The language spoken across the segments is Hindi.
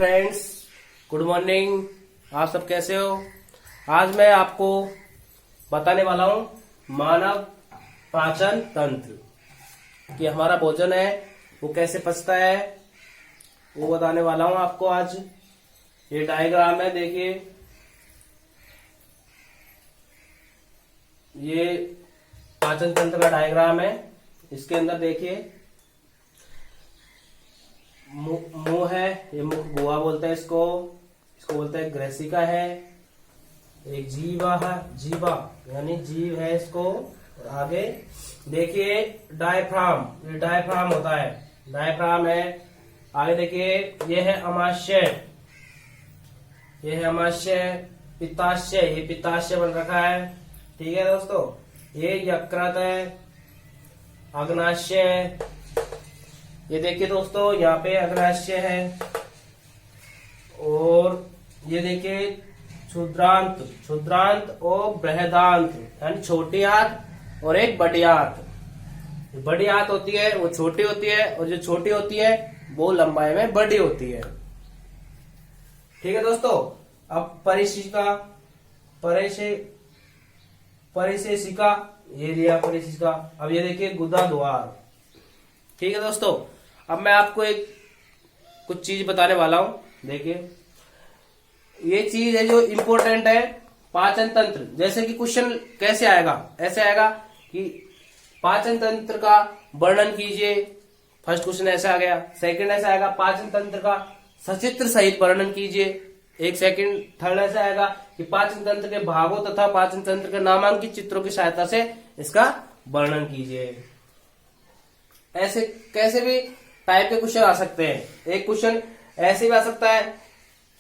Friends, good morning. आप सब कैसे हो? आज मैं आपको बताने वाला हूं मानव पाचन तंत्र कि हमारा भोजन है वो कैसे पचता है, वो बताने वाला हूं आपको आज। ये डायग्राम है, देखिए ये पाचन तंत्र का डायग्राम है। इसके अंदर देखिए मुंह है, ये मुख गुहा बोलते हैं इसको बोलते हैं ग्रैसिका है। एक जीवा है, जीवा यानी जीव है इसको। और आगे देखिए डायफ्राम, ये डायफ्राम होता है, डायफ्राम है। आगे देखिए ये है अमाशय, ये है अमाशय। पित्ताशय, ये पित्ताशय बन रखा है, ठीक है दोस्तों। ये यकृत है, अग्नाशय। ये देखिए दोस्तों यहाँ पे अग्नाशय है। और ये देखिए क्षुद्रांत, क्षुद्रांत और बृहदांत यानी छोटी आंत और एक बड़ी आंत। बड़ी आंत होती है वो छोटी होती है, और जो छोटी होती है वो लंबाई में बड़ी होती है, ठीक है दोस्तों। अब परिशिका, परिशेषिका, ये लिया परिशिका। अब ये देखिए गुदा द्वार, ठीक है दोस्तों। अब मैं आपको एक कुछ चीज बताने वाला हूं। देखिए ये चीज है जो इम्पोर्टेंट है, पाचन तंत्र। जैसे कि क्वेश्चन कैसे आएगा, ऐसे आएगा कि पाचन तंत्र का वर्णन कीजिए। फर्स्ट क्वेश्चन ऐसा आ गया। सेकंड ऐसा आएगा पाचन तंत्र का सचित्र सहित वर्णन कीजिए। एक सेकंड थर्ड ऐसा आएगा कि पाचन तंत्र के भागों तथा पाचन तंत्र के नामांकित चित्रों की सहायता से इसका वर्णन कीजिए। ऐसे कैसे भी टाइप के क्वेश्चन आ सकते हैं। एक क्वेश्चन ऐसे भी आ सकता है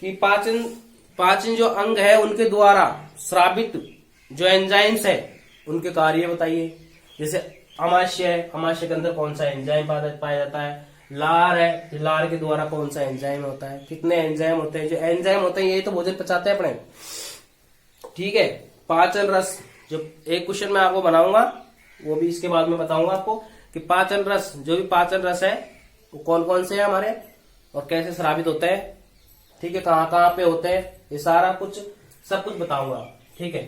कि पाचन जो अंग है उनके द्वारा स्रावित जो एंजाइम्स है उनके कार्य बताइए। जैसे अमाशय, अमाशय के अंदर कौन सा एंजाइम पाया जाता है। लार है, लार के द्वारा कौन सा एंजाइम होता है, कितने एंजाइम होते हैं। जो एंजाइम होते हैं यही तो भोजन पचाते हैं अपने, ठीक है। पाचन रस, जो एक क्वेश्चन मैं आपको बनाऊंगा वो भी इसके बाद में बताऊंगा आपको कि पाचन रस, जो भी पाचन रस है वो कौन कौन से हैं हमारे और कैसे स्रावित होते हैं, ठीक है, कहाँ कहाँ पे होते हैं, ये सारा कुछ सब कुछ बताऊंगा, ठीक है।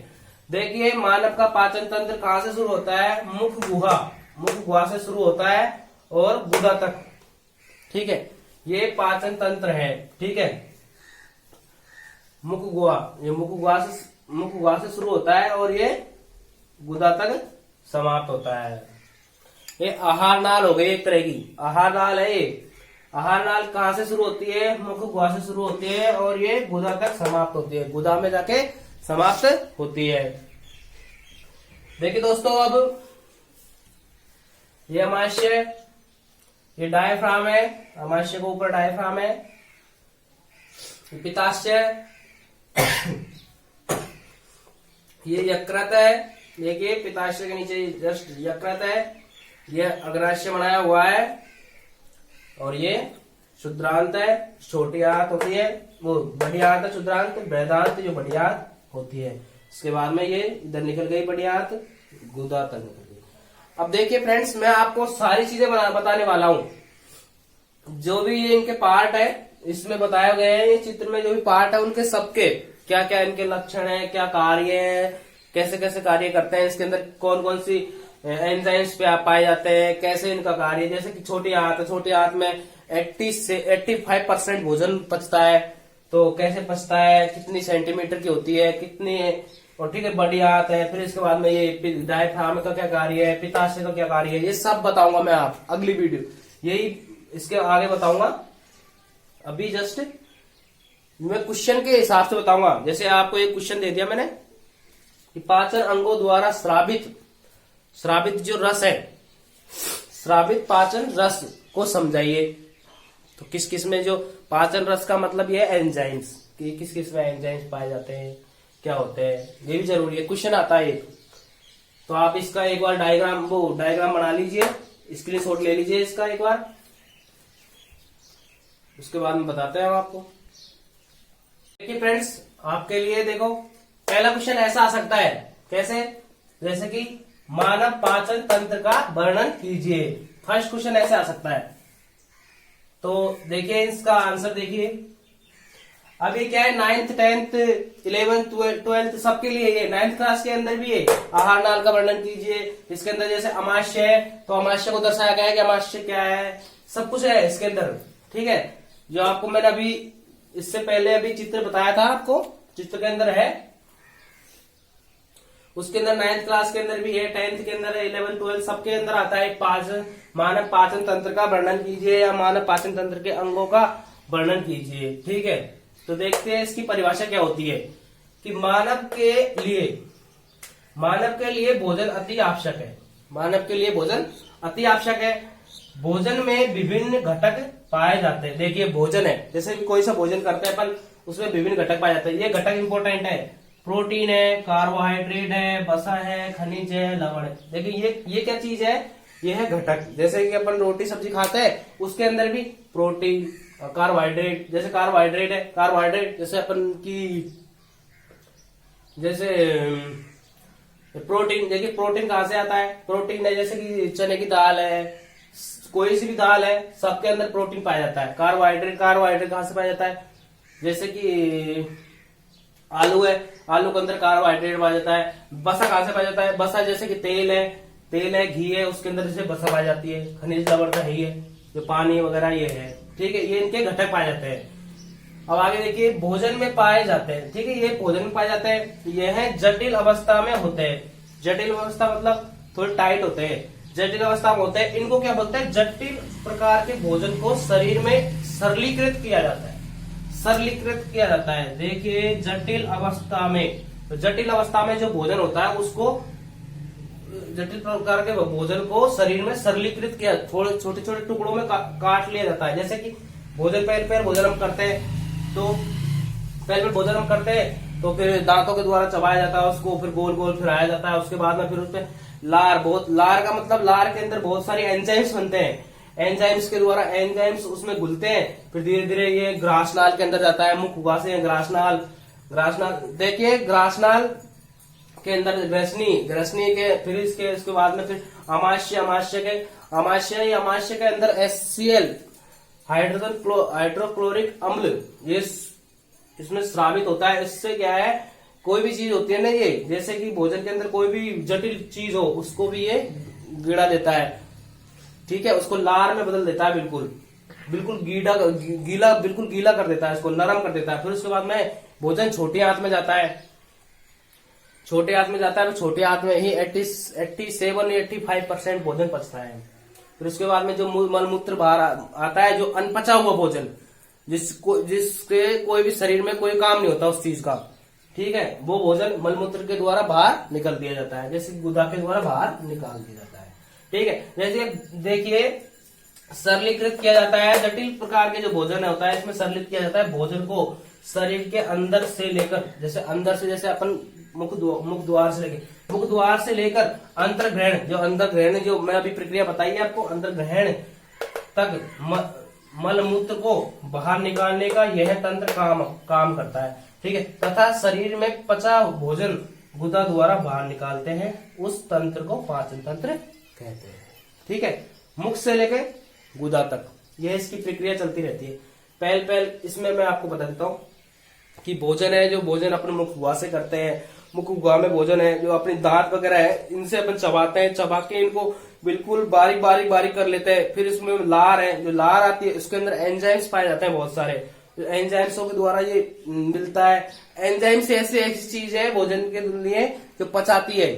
देखिए मानव का पाचन तंत्र कहाँ से शुरू होता है, मुख गुहा, मुख गुहा से शुरू होता है और गुदा तक, ठीक है। ये पाचन तंत्र है, ठीक है। मुख गुहा, ये मुख गुहा से शुरू होता है और ये गुदा तक समाप्त होता है। ये आहार नाल हो गई एक तरह की, आहार नाल है ये। आहार नाल कहाँ से शुरू होती है, मुख गुहा से शुरू होती है और ये गुदा तक समाप्त होती है, गुदा में जाके समाप्त होती है। देखिए दोस्तों अब ये अमाशय, ये डायफ्राम है, अमाशय के ऊपर डायफ्राम है। पित्ताशय, ये यकृत है, देखिए पित्ताशय के नीचे जस्ट यकृत है। ये अग्नाशय बनाया हुआ है और ये क्षुद्रांत है, छोटी आंत होती है, वो बड़ी आंत है क्षुद्रांत, बृहदांत जो बड़ी आंत होती है। इसके बाद में ये इधर निकल गई बड़ी आंत, गुदा तक निकल गई। अब देखिए फ्रेंड्स मैं आपको सारी चीजें बताने वाला हूं। जो भी ये इनके पार्ट है इसमें बताए गए हैं, ये चित्र में जो भी पार्ट है उनके सबके क्या क्या इनके लक्षण है, क्या कार्य है, कैसे कैसे कार्य करते हैं, इसके अंदर कौन कौन सी एंजाइम्स पे पाए जाते हैं, कैसे इनका कार्य। जैसे कि छोटी आंत है, छोटी आंत में 80 से 85% भोजन पचता है, तो कैसे पचता है, कितनी सेंटीमीटर की होती है, कितनी, और ठीक है बड़ी आंत है। फिर इसके बाद में ये डायफ्राम का क्या कार्य है, पित्ताशय का क्या कार्य है, ये सब बताऊंगा मैं आप अगली वीडियो, यही इसके आगे बताऊंगा। अभी जस्ट मैं क्वेश्चन के हिसाब से बताऊंगा। जैसे आपको एक क्वेश्चन दे दिया मैंने कि पाचन अंगों द्वारा स्रावित जो रस है, स्रावित पाचन रस को समझाइए। तो किस किस में, जो पाचन रस का मतलब ये एंजाइम्स, कि किस किस में एंजाइम्स पाए जाते हैं, क्या होते हैं, ये भी जरूरी है, क्वेश्चन आता है एक। तो आप इसका एक बार डायग्राम बना लीजिए, स्क्रीनशॉट ले लीजिए इसका एक बार, उसके बाद में बताते हैं हम आपको। देखिए फ्रेंड्स आपके लिए देखो पहला क्वेश्चन ऐसा आ सकता है, कैसे, जैसे कि मानव पाचन तंत्र का वर्णन कीजिए। फर्स्ट क्वेश्चन ऐसे आ सकता है। तो देखिए इसका आंसर देखिए अब ये क्या है, 9th 10th 11th 12th सबके लिए ये 9th क्लास के अंदर भी है। आहार नाल का वर्णन कीजिए। इसके अंदर जैसे अमाश्य है तो अमाश्य को दर्शाया गया है कि अमाश्य क्या है, सब कुछ है इसके अंदर। ठीक है, जो आपको मैंने अभी इससे पहले अभी चित्र बताया था आपको, चित्र के अंदर है, उसके अंदर 9th क्लास के अंदर भी है, 10th के अंदर है, 11 12 सबके अंदर आता है। पाचन, मानव पाचन तंत्र का वर्णन कीजिए या मानव पाचन तंत्र के अंगों का वर्णन कीजिए। ठीक है, तो देखते हैं इसकी परिभाषा क्या होती है कि मानव के लिए भोजन अति आवश्यक है। मानव के लिए भोजन अति आवश्यक है। भोजन में विभिन्न घटक पाए जाते हैं। देखिए भोजन है, जैसे कि कोई सा भोजन करते हैं अपन, उसमें विभिन्न घटक पाए जाते हैं। ये घटक इंपॉर्टेंट है, प्रोटीन है, कार्बोहाइड्रेट है, वसा है, खनिज है, लवण है। देखिए ये क्या चीज है, ये है घटक। जैसे कि अपन रोटी सब्जी खाते हैं, उसके अंदर भी प्रोटीन, कार्बोहाइड्रेट, जैसे कार्बोहाइड्रेट है, कार्बोहाइड्रेट जैसे अपन की, जैसे प्रोटीन, देखिए प्रोटीन कहाँ से आता है, प्रोटीन है जैसे कि चने की दाल है, कोई सी भी दाल है, सबके अंदर प्रोटीन पाया जाता है। कार्बोहाइड्रेट कहाँ से पाया जाता है, जैसे कि आलू है, आलू के अंदर कार्बोहाइड्रेट पाया जाता है। वसा कहाँ से पाया जाता है, वसा जैसे कि तेल है, घी है, उसके अंदर जैसे वसा पाई जाती है। खनिज लवण तो है ही है, जो पानी वगैरह ये है। ठीक है, ये इनके घटक पाए जाते हैं। अब आगे देखिए भोजन में पाए जाते हैं। ठीक है, ये भोजन में पाए जाते हैं, ये है जटिल अवस्था में होते हैं। जटिल अवस्था मतलब थोड़े टाइट होते हैं, जटिल अवस्था में होते हैं। इनको क्या बोलते हैं, जटिल प्रकार के भोजन को शरीर में सरलीकृत किया जाता है, सरलीकृत किया जाता है। देखिए जटिल अवस्था में, तो जटिल अवस्था में जो भोजन होता है उसको, जटिल प्रकार के भोजन को शरीर में सरलीकृत किया, थोड़े छोटे छोटे टुकड़ों में काट लिया जाता है। जैसे कि भोजन पहले भोजन हम करते हैं, तो पहले भोजन हम करते हैं तो फिर दांतों के द्वारा चबाया जाता है उसको, फिर गोल गोल फिराया जाता है। उसके बाद में फिर उसमें लार का मतलब लार के अंदर बहुत सारे एंजाइम्स बनते हैं। एंजाइम्स के द्वारा एंजाइम्स उसमें घुलते हैं, फिर धीरे धीरे ये ग्रासनाल के अंदर जाता है। मुख उगासे ग्रासनाल, देखिए ग्रासनाल के अंदर ग्रसनी के, फिर इसके बाद में फिर अमाशय के अंदर HCl हाइड्रोक्लोरिक अम्ल ये इसमें स्रावित होता है। इससे क्या है, कोई भी चीज होती है ना, ये जैसे कि भोजन के अंदर कोई भी जटिल चीज हो उसको भी ये गिरा देता है। ठीक है, उसको लार में बदल देता है, बिल्कुल गीला कर देता है, इसको नरम कर देता है। फिर उसके बाद में भोजन छोटी आंत में जाता है, तो छोटे आंत में ही 87 या 85% भोजन पचता है। फिर उसके बाद में जो मलमूत्र बाहर आता है, जो अनपचा हुआ भोजन, जिसके कोई भी शरीर में कोई काम नहीं होता उस चीज का। ठीक है, वो भोजन मलमूत्र के द्वारा बाहर निकल दिया जाता है, जैसे गुदा के द्वारा बाहर निकाल दिया जाता है। ठीक है, जैसे देखिए सरलीकृत किया जाता है। जटिल प्रकार के जो भोजन होता है इसमें सरलीकृत किया जाता है भोजन को शरीर के अंदर से लेकर, जैसे अपन मुख द्वार से लेकर अंतर्ग्रहण, जो मैं अभी प्रक्रिया बताई है आपको, अंतर्ग्रहण तक मल मूत्र को बाहर निकालने का यह तंत्र काम करता है। ठीक है, तथा शरीर में पचा भोजन गुदा द्वारा बाहर निकालते हैं, उस तंत्र को पाचन तंत्र कहते हैं। ठीक है, मुख से लेकर गुदा तक यह इसकी प्रक्रिया चलती रहती है। पहल इसमें मैं आपको बता देता हूँ कि भोजन है, जो भोजन अपने मुख गुहा से करते हैं, मुख गुहा में भोजन है, जो अपने दांत वगैरह है इनसे अपन चबाते हैं, चबा के इनको बिल्कुल बारीक कर लेते हैं। फिर इसमें लार है, जो लार आती है उसके अंदर एंजाइम्स पाए जाते हैं बहुत सारे, एंजाइम्सों के द्वारा ये मिलता है। एंजाइम्स ऐसी चीज है भोजन के लिए जो पचाती है,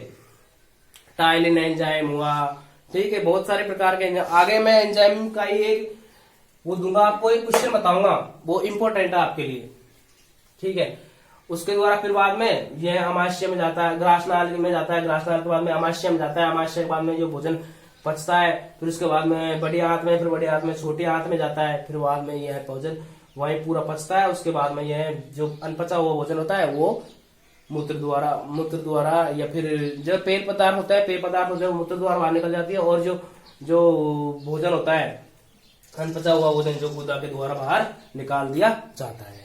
टाइलिन एंजाइम हुआ। ठीक है, बहुत सारे प्रकार के एंजाइम। आगे मैं एंजाइम का ही एक वो दूंगा आपको, एक क्वेश्चन बताऊंगा, वो इंपॉर्टेंट है आपके लिए। ठीक है, उसके द्वारा फिर बाद में यह अमाशय में जाता है, ग्रासनाल में जाता है, ग्रासनाल के बाद में अमाशय में जाता है, अमाशय के बाद में जो भोजन पचता है, फिर उसके बाद में बड़ी आंत में, फिर बड़ी आंत में छोटी आंत में जाता है, फिर बाद में यह भोजन वहीं पूरा पचता है। उसके बाद में यह जो अनपचा हुआ भोजन होता है वो मूत्र द्वारा या फिर जो पेय पदार्थ होता है मूत्र द्वारा बाहर निकल जाती है, और जो भोजन होता है अनपचा हुआ भोजन जो गुदा के द्वारा बाहर निकाल दिया जाता है।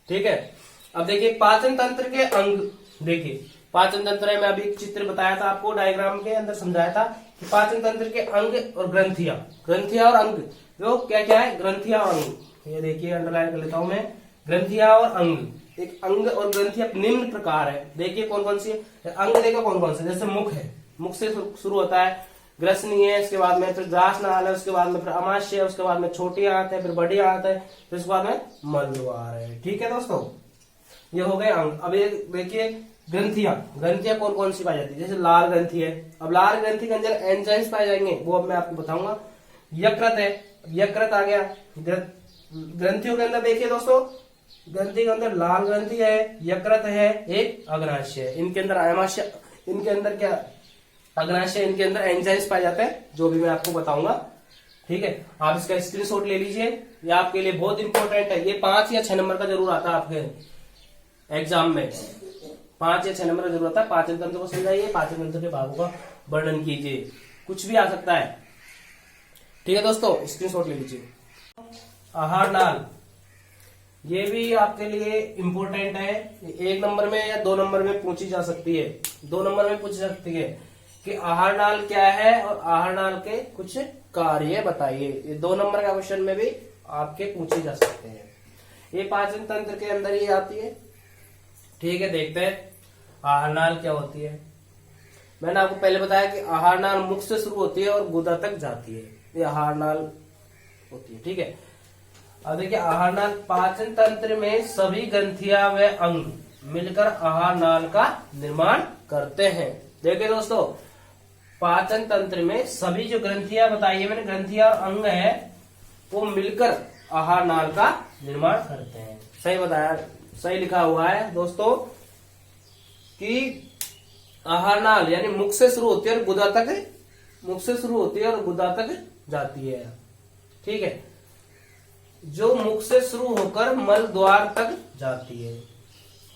ठीक है, अब देखिए पाचन तंत्र के अंग। देखिए पाचन तंत्र है, मैं अभी एक चित्र बताया था आपको, डायग्राम के अंदर समझाया था कि पाचन तंत्र के अंग और ग्रंथियां और अंग, जो क्या क्या है, ग्रंथियां और अंग। ये देखिए अंडरलाइन कर लेता हूं मैं, ग्रंथियां और अंग। एक अंग और ग्रंथियां निम्न प्रकार है, देखिए कौन कौन सी है। अंग देखो कौन कौन से, जैसे मुख है, मुख से शुरू होता है, ग्रसनी है, इसके बाद में फिर ग्रासनाल है, उसके बाद में फिर अमाशय है, उसके बाद में छोटी आंत है, फिर बड़ी आंत है, फिर उसके बाद में मलद्वार है। ठीक है दोस्तों, ये हो गए अंग। अब ये देखिए ग्रंथियां, ग्रंथियां कौन कौन सी पाई जाती है, जैसे लाल ग्रंथि है। अब लाल ग्रंथि के अंदर एंजाइम्स पाए जाएंगे, वो अब मैं आपको बताऊंगा। यकृत है, यकृत आ गया। ग्रंथियों के अंदर देखिए दोस्तों, ग्रंथि के अंदर लाल ग्रंथि है, यकृत है, एक अग्नाशय है। इनके अंदर अमाशय, इनके अंदर क्या अग्नाशय, इनके अंदर एंजाइम्स पाए जाते हैं, जो भी मैं आपको बताऊंगा। ठीक है, आप इसका स्क्रीनशॉट ले लीजिए, ये आपके लिए बहुत इंपॉर्टेंट है। ये 5 या 6 नंबर का जरूर आता है आपके एग्जाम में, 5 या 6 नंबर का जरूर आता है। पाचन तंत्र को समझाइए, पाचन तंत्र के भागों का वर्णन कीजिए, कुछ भी आ सकता है। ठीक है दोस्तों, स्क्रीनशॉट ले लीजिए। आहार नाल, ये भी आपके लिए इम्पोर्टेंट है, 1 नंबर में या 2 नंबर में पूछी जा सकती है। 2 नंबर में पूछ सकती है कि आहार नाल क्या है और आहार नाल के कुछ कार्य बताइए। ये 2 नंबर का क्वेश्चन में भी आपके पूछे जा सकते हैं। ये पाचन तंत्र के अंदर ही आती है। ठीक है, देखते हैं आहार नाल क्या होती है। मैंने आपको पहले बताया कि आहार नाल मुख से शुरू होती है और गुदा तक जाती है, ये आहार नाल होती है। ठीक है, अब देखिए आहार नाल, पाचन तंत्र में सभी ग्रंथियां व अंग मिलकर आहार नाल का निर्माण करते हैं। देखिए दोस्तों, पाचन तंत्र में सभी जो ग्रंथियां बताई है मैंने, ग्रंथियां और अंग है, वो मिलकर आहार नाल का निर्माण करते हैं। सही बताया, सही लिखा हुआ है दोस्तों कि आहार नाल यानी मुख से शुरू होती है और गुदा तक, मुख से शुरू होती है और गुदा तक जाती है। ठीक है, जो मुख से शुरू होकर मल द्वार तक जाती है।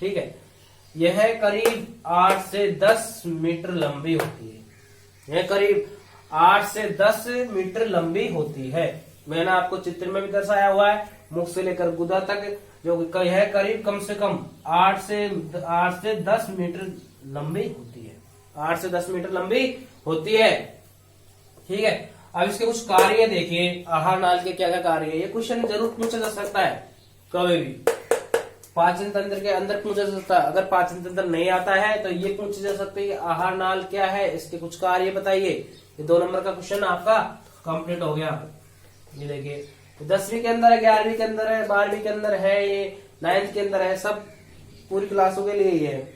ठीक है, यह करीब 8 से 10 मीटर लंबी होती है। यह करीब 8 से 10 मीटर लंबी होती है। मैंने आपको चित्र में भी दर्शाया हुआ है, मुख से लेकर गुदा तक जो है करीब कम से कम 8 से 10 मीटर लंबी होती है। 8 से 10 मीटर लंबी होती है। ठीक है, अब इसके कुछ कार्य देखिए, आहार नाल के क्या क्या कार्य है। ये क्वेश्चन जरूर पूछा जा सकता है कभी भी, पाचन तंत्र के अंदर पूछा जा सकता है। अगर पाचन तंत्र नहीं आता है तो ये पूछा जा सकता है कि आहार नाल क्या है, इसके कुछ कार्य बताइए। ये 2 नंबर का क्वेश्चन आपका कंप्लीट हो गया। ये देखिए 10वीं के अंदर है, 11वीं के अंदर है, 12वीं के अंदर है, ये 9th के अंदर है, सब पूरी क्लासों के लिए ही है।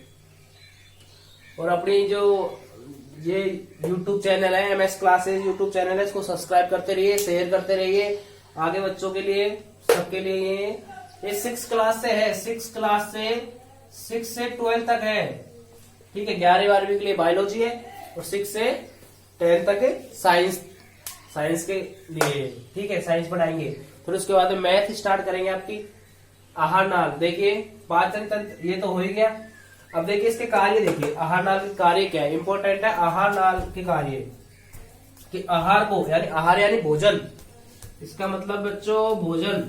और अपनी जो ये YouTube चैनल है, MS क्लासेस YouTube चैनल है, इसको सब्सक्राइब करते रहिए, शेयर करते रहिए आगे बच्चों के लिए, सबके लिए। ये 6 क्लास से है, 6 क्लास से 6 से 12 तक है। ठीक है, 11वीं 12वीं के लिए बायोलॉजी है और 6 से 10 तक साइंस, साइंस के लिए। ठीक है, साइंस पढ़ाएंगे। फिर उसके बाद में मैथ स्टार्ट करेंगे आपकी। आहार नाल देखिए, पाचन तंत्र ये तो हो ही गया। अब देखिए इसके कार्य देखिए, आहार नाल के कार्य क्या है, इंपॉर्टेंट है। आहार नाल के कार्य कि आहार को, यानी आहार यानी भोजन, इसका मतलब बच्चों भोजन,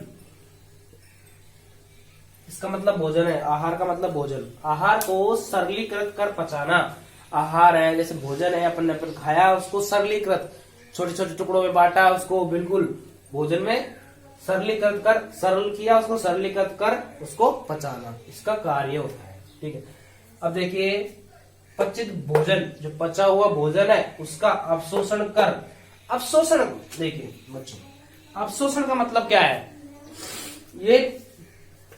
इसका मतलब भोजन है। आहार का मतलब भोजन, आहार को सरलीकृत कर पचाना। आहार है जैसे भोजन है, अपन ने खाया, उसको सरलीकृत, छोटे छोटे टुकड़ों में बांटा, उसको बिल्कुल भोजन में सरलीकृत कर, सरल किया, उसको सरलीकृत कर उसको पचाना, इसका कार्य होता है। ठीक है, अब देखिए पचित भोजन, जो पचा हुआ भोजन है उसका अवशोषण कर। अवशोषण देखिए बच्चों, अवशोषण का मतलब क्या है, ये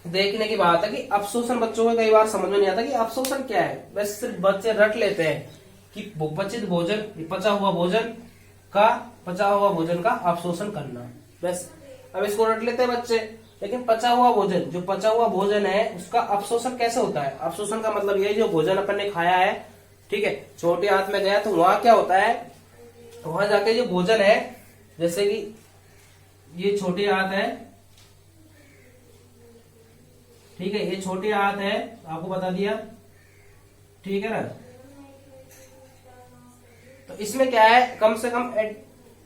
देखने की बात है कि अवशोषण बच्चों को कई बार समझ में नहीं आता कि अवशोषण क्या है। बस सिर्फ बच्चे रट लेते हैं कि पचित भोजन, पचा हुआ भोजन का अवशोषण करना, बस। अब इसको रट लेते हैं बच्चे, लेकिन पचा हुआ भोजन, जो पचा हुआ भोजन है उसका अवशोषण कैसे होता है। अवशोषण का मतलब ये, जो भोजन अपन ने खाया है, ठीक है, छोटी आंत में गया तो वहां क्या होता है, वहां जाके जो भोजन है, जैसे कि ये छोटी आंत है, ठीक है, ये छोटी आंत है, आपको बता दिया, ठीक है ना। तो इसमें क्या है, कम से कम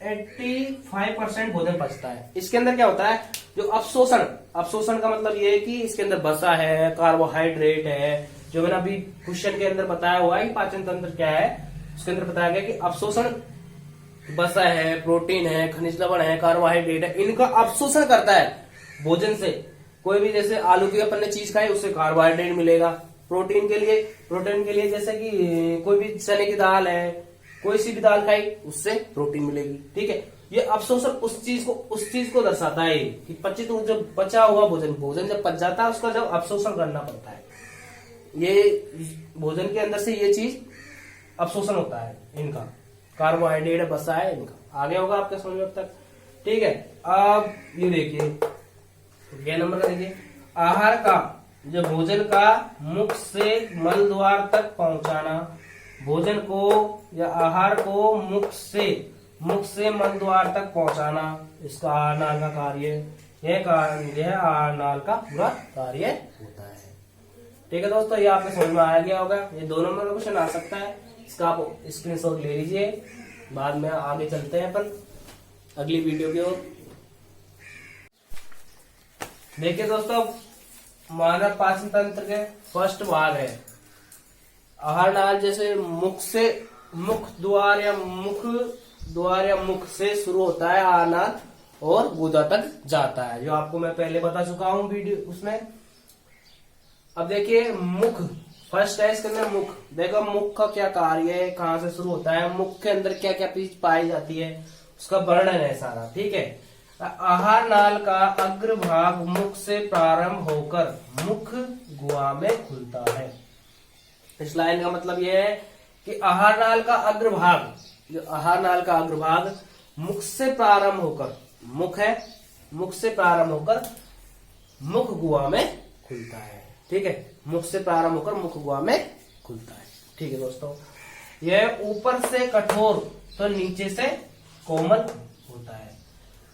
85% भोजन पचता है। इसके अंदर क्या होता है, जो अवशोषण, अवशोषण का मतलब ये है कि इसके अंदर वसा है, कार्बोहाइड्रेट है, जो मैंने अभी क्वेश्चन के अंदर बताया हुआ है पाचन तंत्र क्या है, उसके अंदर बताया गया कि अवशोषण वसा है, प्रोटीन है, खनिज लवण है, कार्बोहाइड्रेट है, इनका अवशोषण करता है भोजन से। कोई भी जैसे आलू की अपन ने चीज खाई उससे कार्बोहाइड्रेट मिलेगा। प्रोटीन के लिए जैसे कि कोई भी चने की दाल है, कोई सी भी दाल खाई उससे प्रोटीन मिलेगी। ठीक है, ये अवशोषण उस चीज को दर्शाता है कि पचित जो बचा हुआ भोजन जब पच जाता है उसका जब अवशोषण करना पड़ता है, ये भोजन के अंदर से ये चीज अवशोषण होता है, इनका कार्बोहाइड्रेट बसा है इनका। आगे होगा आपके समझ में अब तक। ठीक है, अब ये देखिए क्या नंबर का देखिए, आहार का जो भोजन का मुख से मल द्वार तक पहुंचाना, भोजन को या आहार को मुख से मल द्वार तक पहुंचाना, इसका आहार नाल का कार्य, यह आहार नाल का पूरा कार्य होता है। ठीक है दोस्तों, ये आपको समझ में आ गया होगा। ये 2 नंबर का क्वेश्चन आ सकता है, इसका आप स्क्रीनशॉट ले लीजिए। बाद में आगे चलते हैं अपन अगली वीडियो की ओर। देखिए दोस्तों, मानव पाचन तंत्र के फर्स्ट भाग है आहार नाल। जैसे मुख द्वार या मुख से शुरू होता है आहार नाल और गुदा तक जाता है, जो आपको मैं पहले बता चुका हूं वीडियो उसमें। अब देखिए मुख फर्स्ट है, इसके अंदर मुख। देखो मुख का क्या कार्य है, कहां से शुरू होता है, मुख के अंदर क्या क्या चीज पाई जाती है, उसका वर्णन है सारा। ठीक है, आहार नाल का अग्रभाग मुख से प्रारंभ होकर मुख गुहा में खुलता है। इस लाइन का मतलब यह है कि आहार नाल का अग्रभाग, जो आहार नाल का अग्रभाग मुख से प्रारंभ होकर, मुख है, मुख से प्रारंभ होकर मुख गुहा में खुलता है। ठीक है, मुख से प्रारंभ होकर मुख गुहा में खुलता है। ठीक है दोस्तों, यह ऊपर से कठोर तो नीचे से कोमल होता है।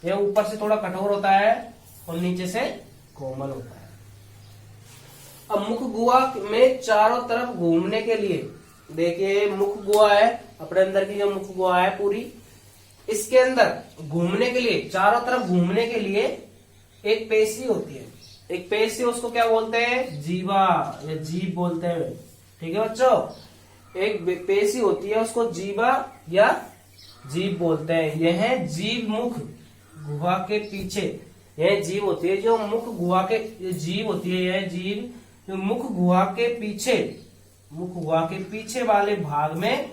यह ऊपर से थोड़ा कठोर होता है और नीचे से कोमल होता है। अब मुख गुहा में चारों तरफ घूमने के लिए, देखिए मुख गुहा है अपने अंदर की, जो मुख गुहा है पूरी, इसके अंदर घूमने के लिए, चारों तरफ घूमने के लिए एक पेशी होती है। एक पेशी, उसको क्या बोलते हैं, जीवा या जीभ बोलते हैं। ठीक है बच्चों, एक पेशी होती है उसको जीवा या जीभ बोलते हैं। यह जीभ मुख गुहा के पीछे, यह जीभ होती है जो मुख गुहा के, जीभ होती है यह जीभ जो मुख गुहा के पीछे वाले भाग में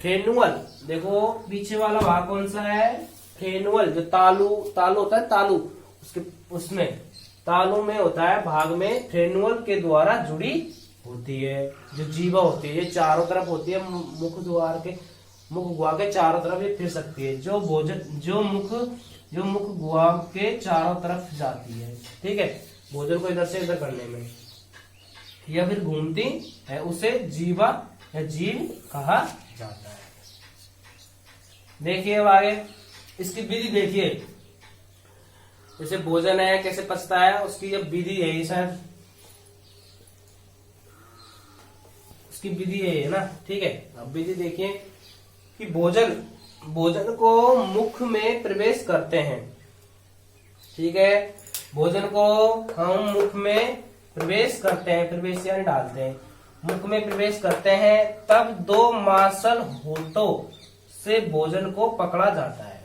फ्रेनुअल, देखो पीछे वाला भाग कौन सा है, फ्रेनुअल, जो तालू होता है, तालू उसके उसमें तालू में होता है भाग में, फ्रेनुअल के द्वारा जुड़ी होती है। जो जीवा होती है ये चारों तरफ होती है, मुख गुहा के चारों तरफ ये फिर सकती है, जो मुख गुहा के चारों तरफ जाती है। ठीक है, भोजन को इधर से इधर करने में या फिर घूमती है, उसे जीवा या जीव कहा जाता है। देखिए अब आगे इसकी विधि देखिए, जैसे भोजन है कैसे पचता है, उसकी जब विधि है शायद, उसकी विधि है ना। ठीक है, अब विधि देखिए कि भोजन को मुख में प्रवेश करते हैं। ठीक है, भोजन को हम मुख में प्रवेश करते हैं, प्रवेश यानी डालते हैं, मुख में प्रवेश करते हैं, तब 2 मांसल होठों से भोजन को पकड़ा जाता है।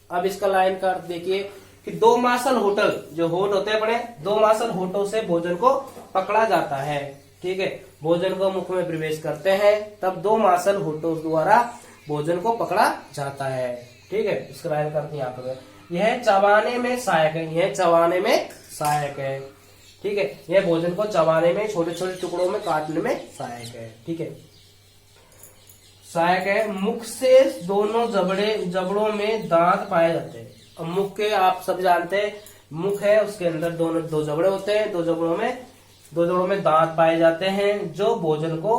अब इसका लाइन का अर्थ देखिए कि 2 मांसल होठल, जो होठ होते हैं बड़े, 2 मांसल होठों से भोजन को पकड़ा जाता है। ठीक है, भोजन को मुख में प्रवेश करते हैं तब 2 मांसल होठों द्वारा भोजन को पकड़ा जाता है। ठीक है, इसका लाइन का अर्थ यहाँ पर यह चबाने में सहायक है, यह चबाने में सहायक है। ठीक है, यह भोजन को चबाने में, छोटे छोटे टुकड़ों में काटने में सहायक है। ठीक है, सहायक है। मुख से दोनों जबड़ों में दांत पाए जाते हैं। अब मुख के आप सब जानते हैं, मुख है उसके अंदर 2 जबड़े होते हैं, 2 जबड़ों में दांत पाए जाते हैं, जो भोजन को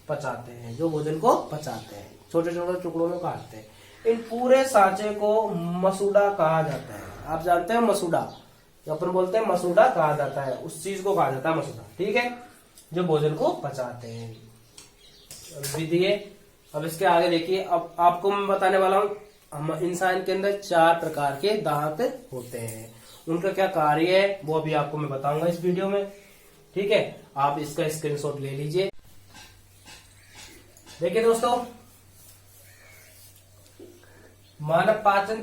पचाते हैं, छोटे छोटे टुकड़ों में काटते हैं। इन पूरे सांचे को मसूड़ा कहा जाता है। आप जानते हैं मसूड़ा, जो अपन बोलते हैं मसूड़ा कहा जाता है, उस चीज को कहा जाता है मसूड़ा। ठीक है, जो भोजन को पचाते हैं। विधि है। अब इसके आगे देखिए, अब आपको मैं बताने वाला हूँ, हम इंसान के अंदर 4 प्रकार के दांत होते हैं, उनका क्या कार्य है वो अभी आपको मैं बताऊंगा इस वीडियो में। ठीक है, आप इसका स्क्रीनशॉट ले लीजिए। देखिए दोस्तों, मानव पाचन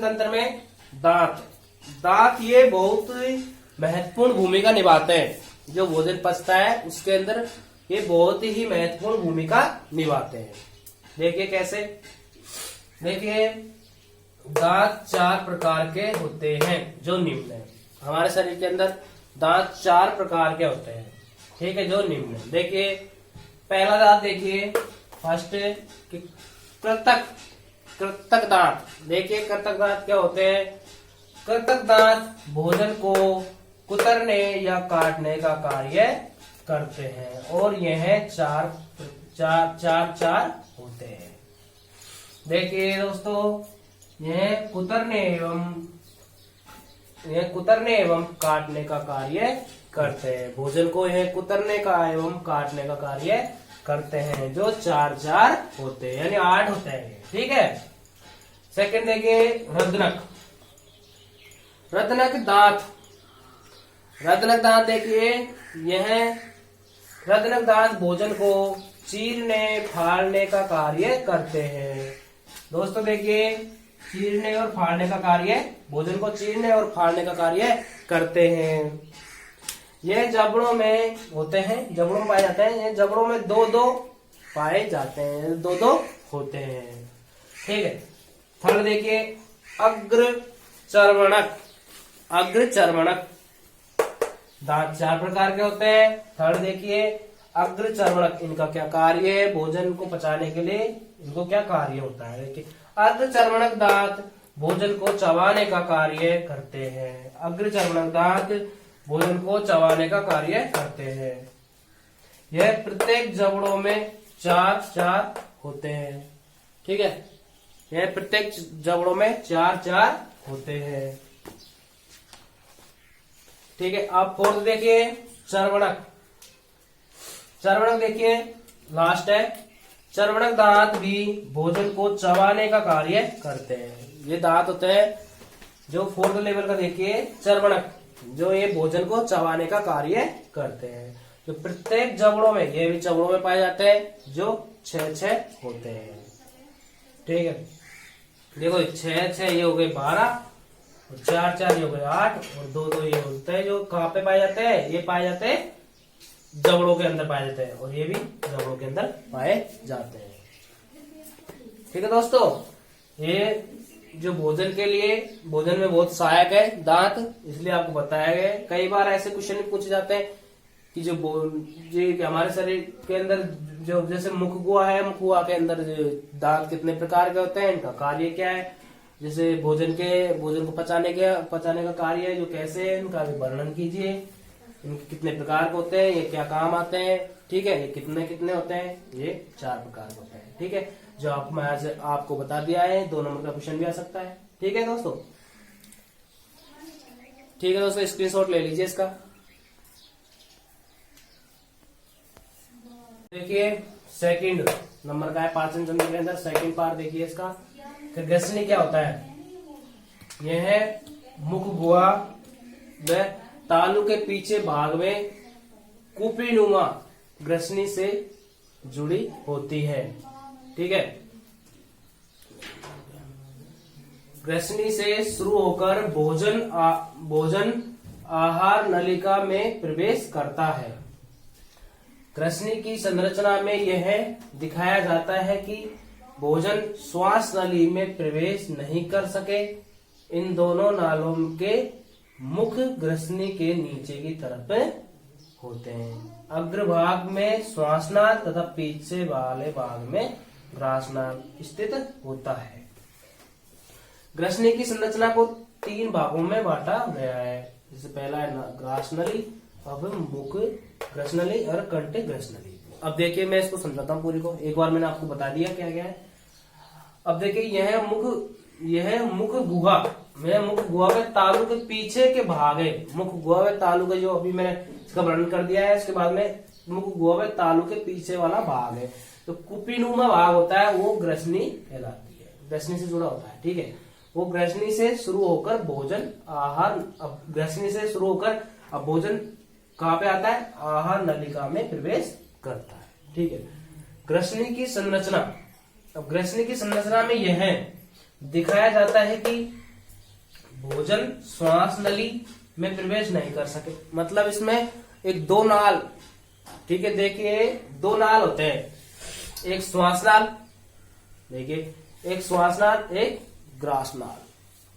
तंत्र में दांत दांत ये बहुत महत्वपूर्ण भूमिका निभाते हैं। जो भोजन पचता है उसके अंदर ये बहुत ही महत्वपूर्ण भूमिका निभाते हैं। देखिए कैसे, देखिए दांत 4 प्रकार के होते हैं जो निम्न है। हमारे शरीर के अंदर दांत 4 प्रकार के होते हैं, ठीक है, जो निम्न है। देखिए पहला दांत देखिए, फर्स्ट कृतक, कृतक दांत। देखिए कृतक दांत क्या होते हैं? कृतक दांत भोजन को कुतरने या काटने का कार्य करते हैं और यह चार होते हैं। देखिए दोस्तों, यह कुतरने एवं काटने का कार्य करते हैं। भोजन को यह कुतरने का एवं काटने का कार्य करते हैं, जो 4 होते हैं, यानी 8 होते हैं, ठीक है। सेकंड देखिए रदनक, रदनक दांत। रदनक दांत देखिए, यह रदनक दांत भोजन को चीरने फाड़ने का कार्य करते हैं। दोस्तों देखिए, चीरने और फाड़ने का कार्य, भोजन को चीरने और फाड़ने का कार्य करते हैं। यह जबड़ों में होते हैं, जबड़ों में पाए जाते हैं। ये जबड़ों में 2-2 पाए जाते हैं, 2-2 होते हैं, ठीक है। थर्ड देखिए अग्र चर्वणक, अग्र चर्वणक दांत 4 प्रकार के होते हैं। थर्ड देखिए अग्र चर्वणक, इनका क्या कार्य है? भोजन को पचाने के लिए इनको क्या कार्य होता है? देखिए अग्र चर्वणक दांत भोजन को चबाने का कार्य करते हैं। अग्र चर्वणक दांत भोजन को चबाने का कार्य करते हैं। यह प्रत्येक जबड़ों में 4 होते हैं, ठीक है। यह प्रत्येक जबड़ों में 4 होते हैं, ठीक है। अब फोर्थ देखिए चर्वणक। चर्वणक देखिए लास्ट है। चर्वणक दांत भी भोजन को चबाने का कार्य करते हैं। ये दांत होते हैं जो फोर्थ लेवल का देखिए चर्वणक, जो ये भोजन को चबाने का कार्य करते हैं। जो प्रत्येक जबड़ों में, ये भी जबड़ों में पाए जाते हैं, जो 6 होते हैं, ठीक है। देखो 6 ये हो गए 12 और 4 ये हो गए 8 और 2 ये होते हैं। जो कहाँ पे पाए जाते हैं? ये पाए जाते हैं जबड़ों के अंदर पाए जाते हैं और ये भी जबड़ों के अंदर पाए जाते हैं, ठीक है दोस्तों। ये जो भोजन के लिए, भोजन में बहुत सहायक है दांत, इसलिए आपको बताया गया है। कई बार ऐसे क्वेश्चन पूछे जाते हैं कि जो हमारे शरीर के अंदर जो जैसे मुखगुआ है, मुखगुआ के अंदर दांत कितने प्रकार के होते हैं, इनका कार्य क्या है? जैसे भोजन को पचाने का कार्य है, जो कैसे है, इनका भी वर्णन कीजिए। इनके कितने प्रकार के होते हैं, ये क्या काम आते हैं, ठीक है। ये कितने होते हैं? ये 4 प्रकार के होते हैं, ठीक है। जो मैं आज आपको बता दिया है, 2 नंबर का क्वेश्चन भी आ सकता है, ठीक है दोस्तों। ठीक है दोस्तों, स्क्रीनशॉट ले लीजिए इसका। देखिए सेकंड नंबर का है 5 चंद्र के अंदर सेकंड पार्ट देखिए इसका। ग्रसनी क्या होता है? यह है मुख गुहा व तालू के पीछे भाग में कुपीनुमा ग्रसनी से जुड़ी होती है, ठीक है। ग्रसनी से शुरू होकर भोजन आहार नलिका में प्रवेश करता है। ग्रसनी की संरचना में यह दिखाया जाता है कि भोजन श्वास नली में प्रवेश नहीं कर सके। इन दोनों नालों के मुख ग्रसनी के नीचे की तरफ होते हैं। अग्रभाग में श्वासनाल तथा पीछे वाले भाग में ग्रासनाल स्थित होता है। ग्रसनी की संरचना को 3 भागों में बांटा गया है। जैसे पहला है ग्रासनली, अब मुख ग्रसनली और कंठ ग्रसनली। अब देखिए मैं इसको समझाता हूँ पूरी को। एक बार मैंने आपको बता दिया क्या क्या है। अब देखिए यह मुख गुहा के तालु के पीछे के भाग है। मुख गुहा के तालु का जो अभी मैंने इसका वर्णन कर दिया है, इसके बाद में मुख गुहा के तालु के पीछे वाला भाग है। तो कुपीनुमा भाग होता है, वो ग्रसनी कहलाती है, ग्रसनी से जुड़ा होता है, ठीक है। वो ग्रसनी से शुरू होकर भोजन अब भोजन कहाँ पे आता है? आहार नलिका में प्रवेश करता है, ठीक है। ग्रसनी की संरचना, अब ग्रसनी की संरचना में यह दिखाया जाता है कि भोजन श्वास नली में प्रवेश नहीं कर सके। मतलब इसमें एक दो नाल, ठीक है, देखिए दो नाल होते हैं, एक श्वास नाल, देखिए एक श्वास नाल, एक ग्रास नाल।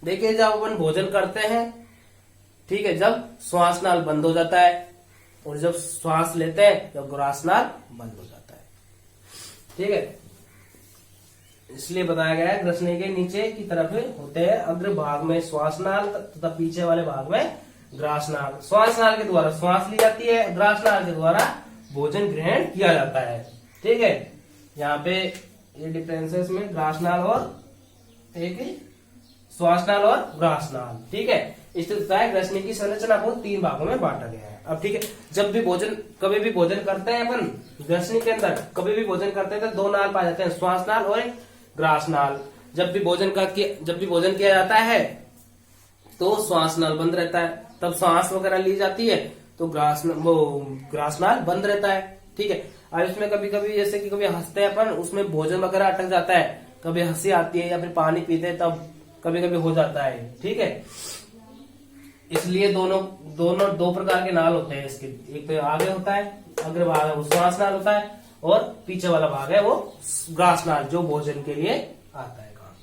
देखिए जब अपन भोजन करते हैं, ठीक है, जब श्वास नाल बंद हो जाता है और जब श्वास लेते हैं तो ग्रास नाल बंद हो जाता है, ठीक है। इसलिए बताया गया है ग्रसनी के नीचे की तरफ होते हैं अग्र भाग में श्वास नाल तथा पीछे वाले भाग में ग्रास नाल। श्वास नाल के द्वारा श्वास ली जाती है, ग्रास नाल के द्वारा भोजन ग्रहण किया जाता है, ठीक है। यहाँ पे ये डिफरेंस है इसमें, ग्रास नाल और एक श्वास नाल और ग्रास नाल, ठीक है। इस तरह ग्रसनी की संरचना को 3 भागों में बांटा गया है। अब ठीक है, जब भी भोजन, कभी भी भोजन करते हैं अपन ग्रसनी के अंदर, कभी भी भोजन करते हैं तो 2 नाल पाए जाते हैं, श्वास नाल और एक ग्रास नाल। जब भी भोजन किया जाता है तो श्वास नाल बंद रहता है, तब सांस वगैरह ली जाती है तो ग्रास नाल बंद रहता है, ठीक है। अब इसमें कभी कभी जैसे कि कभी हंसते हैं अपन, उसमें भोजन वगैरह अटक जाता है, कभी हंसी आती है या फिर पानी पीते हैं तब कभी कभी हो जाता है, ठीक है। इसलिए दोनों दो प्रकार के नाल होते हैं इसके, एक तो आगे होता है अग्र भाग है वो श्वास नाल होता है और पीछे वाला भाग है वो ग्रास नाल, जो भोजन के लिए आता है काम,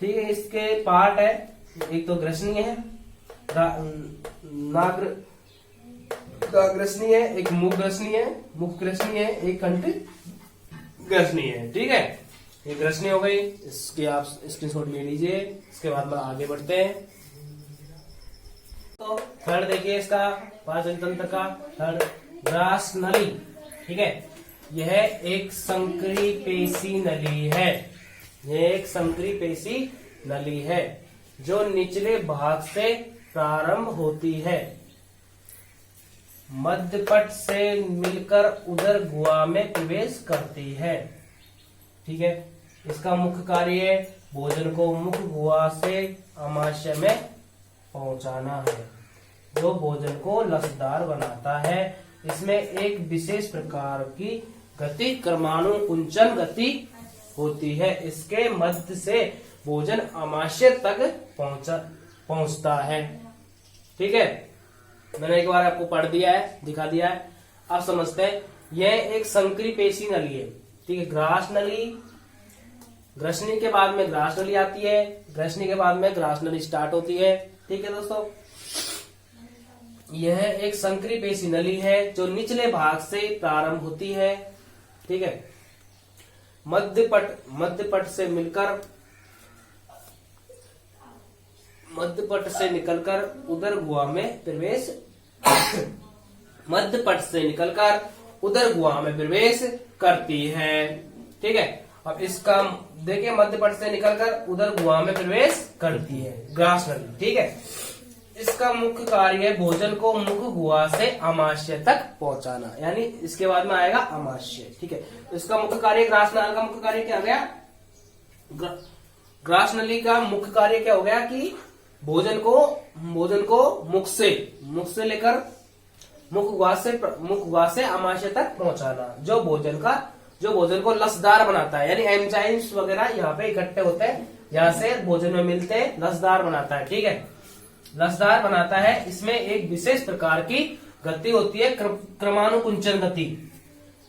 ठीक है। इसके पार्ट है, एक तो ग्रसनी है, ग्रसनी है, एक मुख ग्रसनी है, एक कंठ ग्रसनी है, ठीक है। ये ग्रसनी हो गई, इसकी आप स्क्रीनशॉट ले लीजिए। इसके बाद में आगे बढ़ते हैं। तो थर्ड देखिए इसका पाचन तंत्र का थर्ड, ग्रास नली, ठीक है। यह एक संकरी पेशी नली है, यह एक संकरी पेशी नली है जो निचले भाग से प्रारंभ होती है, मध्यपट से मिलकर उदर गुहा में प्रवेश करती है, ठीक है। इसका मुख्य कार्य भोजन को मुख गुहा से आमाशय में पहुंचाना है, जो भोजन को लसदार बनाता है। इसमें एक विशेष प्रकार की गति क्रमानुकुंचन गति होती है। इसके मध्य से भोजन आमाशय तक पहुंचता है, ठीक है। मैंने एक बार आपको पढ़ दिया है, दिखा दिया है, आप समझते हैं। यह एक संकरी पेशी नली है, ठीक है। ग्रास नली, ग्रसनी के बाद में ग्रास नली आती है, ग्रसनी के बाद में ग्रास नली स्टार्ट होती है, ठीक है दोस्तों। यह एक संकरी पेशी नली है जो निचले भाग से प्रारंभ होती है, ठीक है। मध्यपट से निकलकर उदर गुहा में प्रवेश मध्यपट से निकलकर उदर गुहा में प्रवेश करती है, ठीक है। अब इसका देखिए, मध्यपट से निकलकर उदर गुहा में प्रवेश करती है ग्रास नली, ठीक है। इसका मुख्य कार्य है भोजन को मुख गुहा से आमाशय तक पहुंचाना, यानी इसके बाद में आएगा आमाशय, ठीक है। इसका मुख्य कार्य, ग्रास नाल का मुख्य कार्य क्या हो गया, ग्रास नली का मुख्य कार्य क्या हो गया कि भोजन को मुख से लेकर मुख गुहा से आमाशय तक पहुंचाना, जो भोजन को लसदार बनाता है, यानी एंजाइम्स वगैरह यहाँ पे इकट्ठे होते हैं, यहाँ से भोजन में मिलते हैं, लसदार बनाता है, ठीक है। लसदार बनाता है। इसमें एक विशेष प्रकार की गति होती है, क्रमानुकुंचन गति।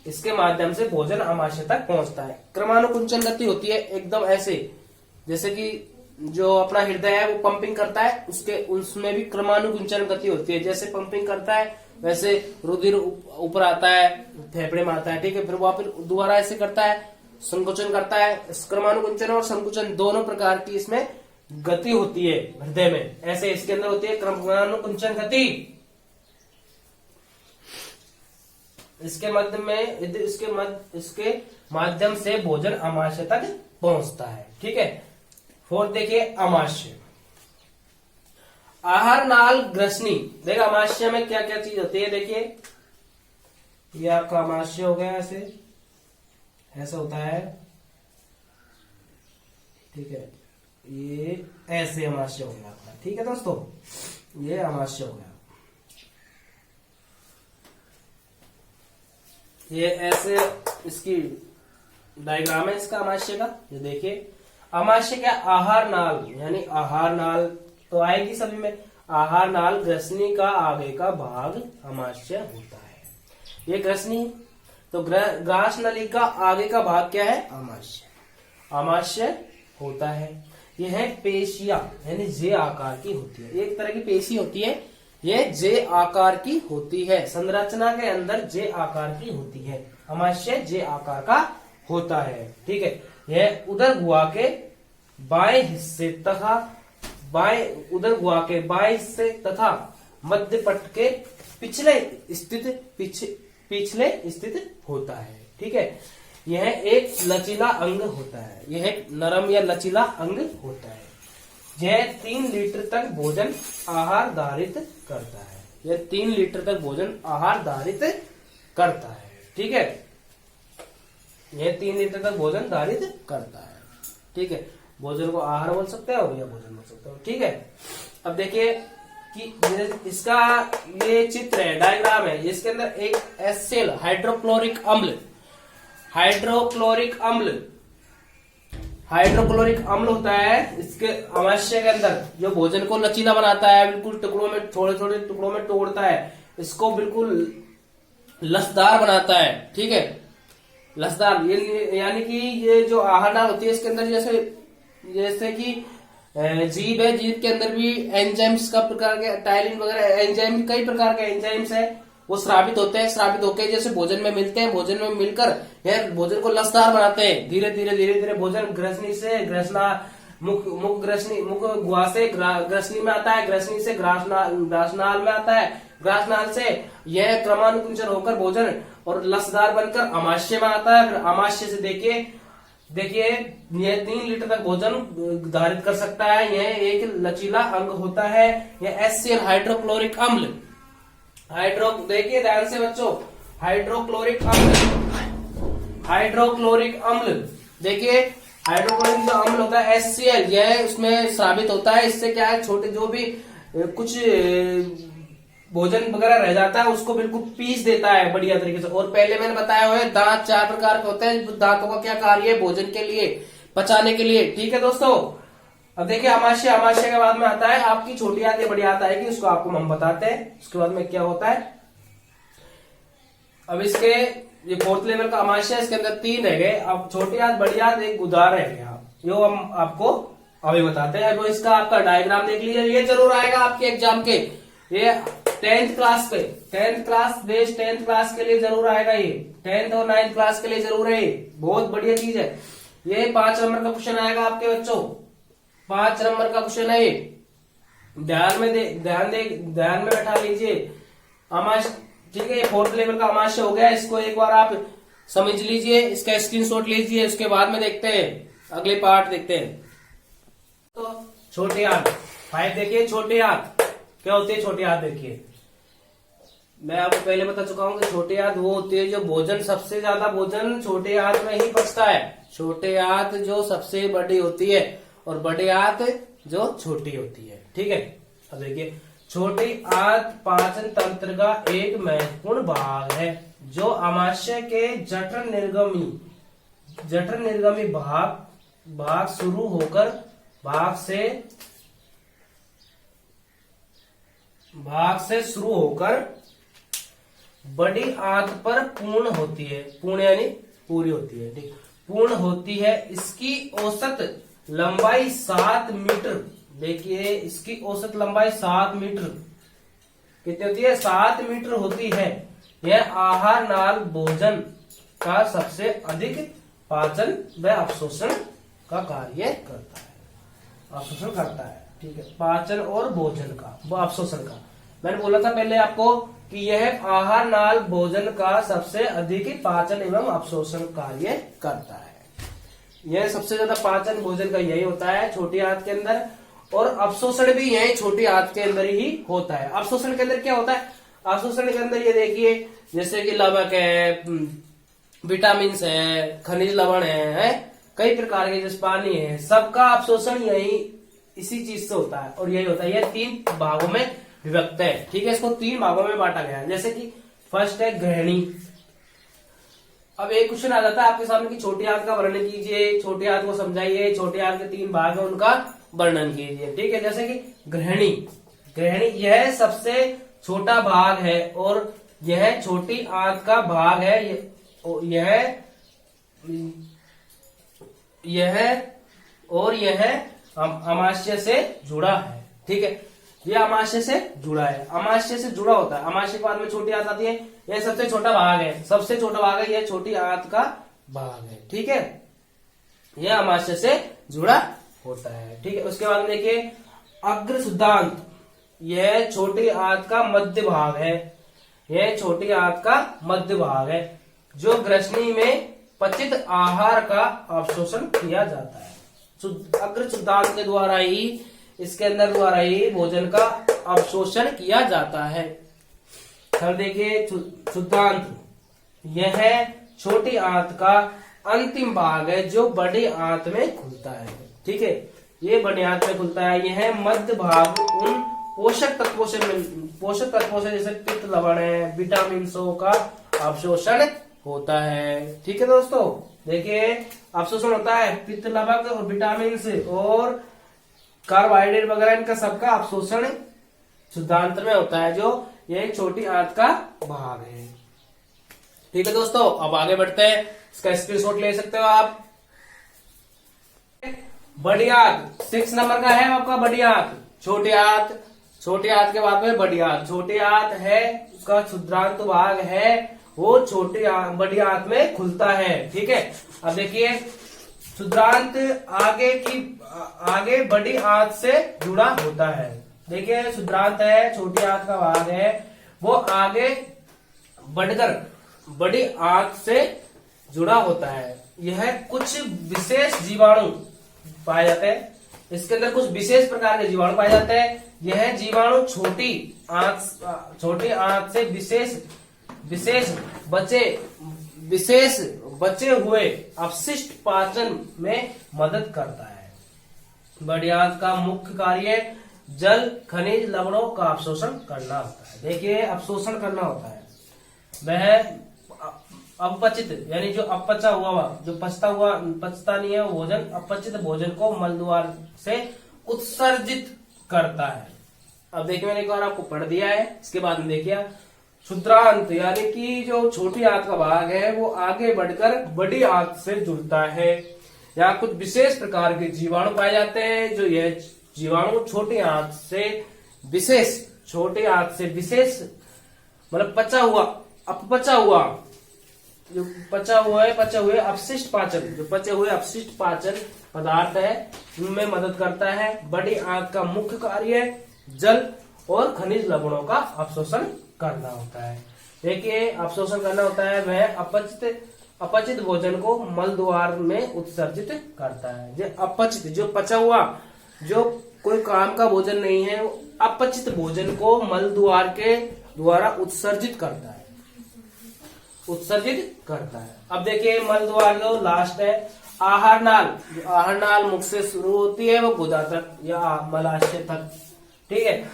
इसके माध्यम से भोजन आमाशय तक पहुंचता है। क्रमानुकुंचन गति होती है एकदम ऐसे, जैसे कि जो अपना हृदय है वो पंपिंग करता है, उसमें भी क्रमानुकुंचन गति होती है। जैसे पंपिंग करता है वैसे रुधिर ऊपर आता है, फेफड़े में आता है, ठीक है। फिर वो फिर दोबारा ऐसे करता है, संकुचन करता है। क्रमानुकुंचन और संकुचन दोनों प्रकार की इसमें गति होती है हृदय में, ऐसे इसके अंदर होती है क्रमानुकुंचन गति। इसके माध्यम से भोजन आमाशय तक पहुंचता है, ठीक है। फोर्थ देखिए, आमाशय। आहार नाल ग्रसनी, देखिए आमाशय में क्या क्या चीज होती है, देखिए ये आपका आमाशय हो गया, ऐसा होता है, ठीक है। ये ऐसे आमाशय हो गया आपका, ठीक है दोस्तों, ये आमाशय हो गया। ये ऐसे इसकी डायग्राम है इसका आमाशय का, ये देखिए। आमाशय क्या, आहार नाल, यानी आहार नाल तो आएगी सभी में। आहार नाल ग्रसनी का आगे का भाग अमाशय होता है। ये ग्रसनी, तो ग्रास नली का आगे का भाग क्या है? अमाशय, अमाशय होता है। यह है पेशियां, यानी जे आकार की होती है। एक तरह की पेशी होती है, ये जे आकार की होती है। संरचना के अंदर जे आकार की होती है। अमाशय जे आकार का होता है। ठीक है। यह उदर गुहा के बाएं हिस्से तथा उदर गुहा के बाएं हिस्से तथा मध्य पट के पिछले स्थित होता है। ठीक है। यह एक लचीला अंग होता है। यह एक नरम या लचीला अंग होता है। यह 3 लीटर तक भोजन आहार धारित करता है। यह 3 लीटर तक भोजन आहार धारित करता है। ठीक है। यह 3 लीटर तक भोजन धारित करता है। ठीक है। भोजन को आहार बोल सकते हो या भोजन बोल सकते हो। ठीक है। अब देखिए कि इसका ये चित्र है, डायग्राम है। इसके अंदर एक HCl हाइड्रोक्लोरिक अम्ल होता है। इसके अमाशय के अंदर जो भोजन को लचीला बनाता है, बिल्कुल टुकड़ों में, थोड़े थोड़े टुकड़ों में तोड़ता है, इसको बिल्कुल लसदार बनाता है। ठीक है। लसदार ये यानी कि ये जो आहार नाल होती है इसके अंदर जैसे कि जीभ है, जीभ के अंदर भी एंजाइम्स का प्रकार के टाइलिन वगैरह एंजाइम, कई प्रकार के एंजाइम्स है, वो स्रावित होते हैं। स्रावित होकर जैसे भोजन में मिलते हैं, भोजन में मिलकर यह भोजन को लसदार बनाते हैं। धीरे धीरे भोजन ग्रसनी से मुख गुहा से ग्रसनी में आता है, ग्रसनी से ग्रासनाल में आता है, ग्रासनाल से यह क्रमानुकुंचन होकर भोजन और लसदार बनकर अमाशय में आता है। फिर अमाशय से देखिए यह 3 लीटर तक भोजन धारित कर सकता है। यह एक लचीला अंग होता है। यह HCl हाइड्रोक्लोरिक अम्ल, देखिए ध्यान से बच्चों, हाइड्रोक्लोरिक अम्ल देखिए, हाइड्रोक्लोरिक जो अम्ल होता है HCl, यह उसमें स्रावित होता है। इससे क्या है, छोटे जो भी कुछ भोजन वगैरह रह जाता है उसको बिल्कुल पीस देता है बढ़िया तरीके से। और पहले मैंने बताया हुआ है दांत 4 प्रकार के होते हैं। दांतों का क्या कार्य है? भोजन के लिए, पचाने के लिए। ठीक है दोस्तों। अब देखिए अमाशय के बाद में आता है आपकी छोटी आंत, बड़ी आंत आएगी, उसको आपको हम बताते हैं। उसके बाद में क्या होता है, अब इसके ये 4th लेवल का अमाशय, इसके अंदर 3 रह गए। अब छोटी आंत, बड़ी आंत, एक गुदा रह गया, जो हम आपको अभी बताते हैं। वो इसका आपका डायग्राम देख लीजिए, ये जरूर आएगा आपके एग्जाम के। ये 10th क्लास पे, 10th क्लास के लिए जरूर आएगा। ये 10th और 9th क्लास के लिए जरूर है, बहुत बढ़िया चीज है। ये 5 नंबर का क्वेश्चन आएगा आपके बच्चों, 5 नंबर का क्वेश्चन है ये। ध्यान में बैठा लीजिए। अमाशय, ठीक है, ये 4th लेवल का अमाशय हो गया। इसको एक बार आप समझ लीजिए, इसका स्क्रीनशॉट लीजिए। उसके बाद में देखते हैं, अगले पार्ट देखते हैं। तो छोटे आंत 5 देखिए, छोटे आंत क्या होती है? छोटी आंत देखिए, मैं आपको पहले बता चुका हूं कि छोटी आंत वो होती है जो भोजन, सबसे ज्यादा भोजन छोटे आंत में ही पचता है। छोटे आंत जो सबसे बड़ी होती है और बड़े आंत जो छोटी होती है। ठीक है। अब देखिए, छोटी आंत पाचन तंत्र का एक महत्वपूर्ण भाग है, जो अमाशय के जठर निर्गमी भाग शुरू होकर भाग से शुरू होकर बड़ी आंत पर पूर्ण होती है। पूर्ण यानी पूरी होती है। ठीक, पूर्ण होती है। इसकी औसत लंबाई 7 मीटर। देखिए, इसकी औसत लंबाई 7 मीटर कितनी होती है? 7 मीटर होती है। यह आहार नाल भोजन का सबसे अधिक पाचन व अवशोषण का कार्य करता है। अवशोषण करता है। ठीक है, पाचन और भोजन का, अवशोषण का। मैंने बोला था पहले आपको कि यह आहार नाल भोजन का सबसे अधिक पाचन एवं अवशोषण कार्य करता है। यह सबसे ज्यादा पाचन भोजन का यही होता है छोटी आंत के अंदर, और अवशोषण भी यही छोटी आंत के अंदर ही होता है। अवशोषण के अंदर क्या होता है? अवशोषण के अंदर ये देखिए, जैसे कि लवक है, विटामिन है, खनिज लवण है, कई प्रकार के, जैसे पानी है, सबका अवशोषण यही इसी चीज से होता है। और यही होता है, यह 3 भागों में विभक्त है। ठीक है, इसको 3 भागों में बांटा गया है। जैसे कि फर्स्ट है ग्रहणी। अब एक क्वेश्चन आ जाता है आपके सामने कि छोटी आंत का वर्णन कीजिए, छोटी आंत को समझाइए। छोटी आंत के 3 भाग है उनका, वर्णन कीजिए। ठीक है, जैसे कि गृहिणी, गृहिणी यह सबसे छोटा भाग है और यह छोटी आंत का भाग है। यह अमाशय से जुड़ा है। ठीक है, ये अमाशय से जुड़ा है, अमाशय से जुड़ा होता है। अमाशय के बाद में छोटी आंत आती है, यह सबसे छोटा भाग है, सबसे छोटा भाग है, यह छोटी आंत का भाग है। ठीक है, यह अमाशय से जुड़ा होता है। ठीक है, उसके बाद में देखिए अग्र शुद्धांत, यह छोटी आंत का मध्य भाग है, यह छोटी आंत का मध्य भाग है, जो ग्रसनी में पचित आहार का अवशोषण किया जाता है। अग्र शुद्धांत के द्वारा ही, इसके अंदर द्वारा ही भोजन का अवशोषण किया जाता है। अब देखिए शुद्धांत, यह छोटी आंत का अंतिम भाग है जो बड़ी आंत में खुलता है। ठीक है, ये बड़ी आंत में खुलता है। यह मध्य भाग उन पोषक तत्वों से जैसे पित्त, लवण है, विटामिन का अवशोषण होता है। ठीक है दोस्तों, देखिए अवशोषण होता है पित्त, लवक और विटामिन से और कार्बोहाइड्रेट वगैरह, इनका सबका अवशोषण शुद्धांत में होता है, जो ये छोटी आंत का भाग है। ठीक है दोस्तों, अब आगे बढ़ते हैं, इसका स्क्रीनशॉट ले सकते हो आप। बड़ी आंत 6 नंबर का है आपका। बड़ी आंत, छोटी आंत, छोटी आंत के बाद में बड़ी आंत। छोटी आंत है, उसका क्षुद्रांत भाग है, वो बड़ी आंत में खुलता है। ठीक है, अब देखिए क्षुद्रांत आगे बड़ी आंत से जुड़ा होता है। देखिए क्षुद्रांत है, छोटी आंत का भाग है, वो आगे बढ़कर बड़ी आंत से जुड़ा होता है। यह कुछ विशेष जीवाणु पाए जाते हैं, इसके अंदर कुछ विशेष प्रकार के जीवाणु पाए जाते हैं। यह जीवाणु छोटी आंत से विशेष बचे हुए अपशिष्ट पाचन में मदद करता है। बड़ी आंत का मुख्य कार्य जल, खनिज, लवणों का अवशोषण करना होता है। देखिए अवशोषण करना होता है, वह अपचित यानी जो अपचा हुआ, जो पचता नहीं है वो भोजन, अपचित भोजन को मल द्वार से उत्सर्जित करता है। अब देखिए मैंने एक बार आपको पढ़ दिया है, इसके बाद में देखिए क्षुद्रांत यानी कि जो छोटी आंत का भाग है वो आगे बढ़कर बड़ी आंत से जुड़ता है। यहाँ कुछ विशेष प्रकार के जीवाणु पाए जाते हैं, जो यह जीवाणु छोटी आंत से विशेष मतलब पचे हुए अपशिष्ट पाचन पदार्थ है, उनमें मदद करता है। बड़ी आंत का मुख्य कार्य जल और खनिज लवणों का अवशोषण करना होता है। देखिए अवशोषण करना होता है, वह अपचित भोजन को मल द्वार में उत्सर्जित करता है। जो अपचित, जो पचा हुआ, जो कोई काम का भोजन नहीं है, वो अपचित भोजन को मल द्वार के द्वारा उत्सर्जित करता है। अब देखिए मल द्वार जो लास्ट है, आहार नाल, जो आहार नाल मुख से शुरू होती है वो गुदा तक या मलाशय तक। ठीक है,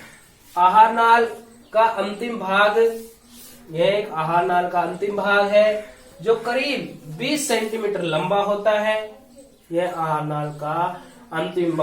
आहार नाल का अंतिम भाग, यह एक आहार नाल का अंतिम भाग है जो करीब 20 सेंटीमीटर लंबा होता है। यह आहार नाल का अंतिम